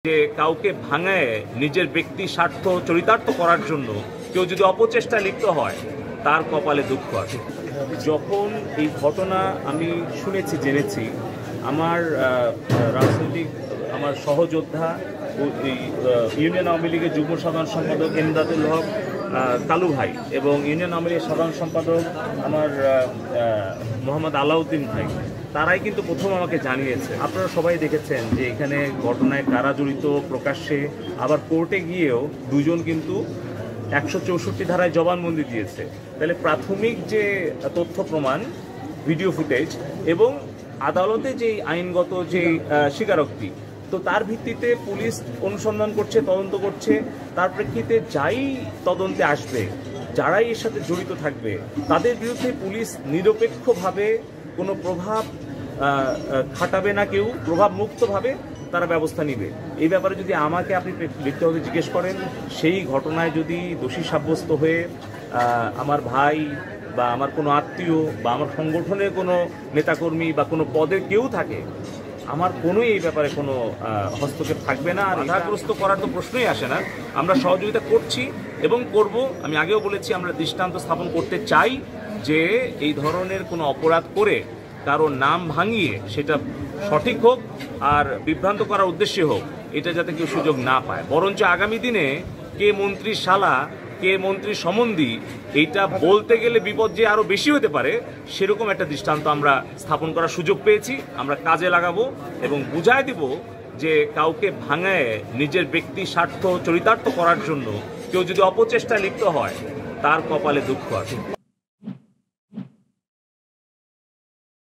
যে কাউকে ভাঙায় নিজের ব্যক্তি স্বার্থ চরিতার্থ করার জন্য কেউ যদি অপচেষ্টায় লিপ্ত হয় তার কপালে দুঃখ আছে। যখন এই ঘটনা আমি শুনেছি জেনেছি, আমার রাজনৈতিক আমার সহযোদ্ধা ইউনিয়ন আওয়ামী লীগের যুগ্ম সাধারণ সম্পাদক এমদাদুল হক কালু ভাই এবং ইউনিয়ন আওয়ামী লীগের সাধারণ সম্পাদক আমার মোহাম্মদ আলাউদ্দিন ভাই, তারাই কিন্তু প্রথম আমাকে জানিয়েছে। আপনারা সবাই দেখেছেন যে এখানে ঘটনায় কারা জড়িত প্রকাশ্যে, আবার কোর্টে গিয়েও দুজন কিন্তু 164 ধারায় জবানবন্দি দিয়েছে। তাহলে প্রাথমিক যে তথ্য প্রমাণ, ভিডিও ফুটেজ এবং আদালতে যে আইনগত যে স্বীকারোক্তি, তো তার ভিত্তিতে পুলিশ অনুসন্ধান করছে, তদন্ত করছে। তার প্রেক্ষিতে যাই তদন্তে আসবে, যারাই এর সাথে জড়িত থাকবে, তাদের বিরুদ্ধে পুলিশ নিরপেক্ষভাবে কোনো প্রভাব খাটাবে না, কেউ প্রভাব মুক্তভাবে তারা ব্যবস্থা নিবে। এই ব্যাপারে যদি আমাকে আপনি ব্যক্তিগতভাবে জিজ্ঞেস করেন, সেই ঘটনায় যদি দোষী সাব্যস্ত হয়ে আমার ভাই বা আমার কোনো আত্মীয় বা আমার সংগঠনের কোনো নেতাকর্মী বা কোনো পদে কেউ থাকে, আমার কোনোই এই ব্যাপারে কোনো হস্তক্ষেপ থাকবে না। আর বাধাগ্রস্ত করার তো প্রশ্নই আসে না। আমরা সহযোগিতা করছি এবং করব। আমি আগেও বলেছি, আমরা দৃষ্টান্ত স্থাপন করতে চাই যে এই ধরনের কোনো অপরাধ করে কারো নাম ভাঙিয়ে সেটা সঠিক হোক আর বিভ্রান্ত করার উদ্দেশ্যে হোক, এটা যাতে কেউ সুযোগ না পায়। বরঞ্চ আগামী দিনে কে মন্ত্রীর শালা, কে মন্ত্রীর সম্বন্ধী, এইটা বলতে গেলে বিপদ যে আরো বেশি হতে পারে, সেরকম একটা দৃষ্টান্ত আমরা স্থাপন করার সুযোগ পেয়েছি। আমরা কাজে লাগাবো এবং বুঝায় দিব যে কাউকে ভাঙায় নিজের ব্যক্তি স্বার্থ চরিতার্থ করার জন্য কেউ যদি অপচেষ্টায় লিপ্ত হয় তার কপালে দুঃখ আছে।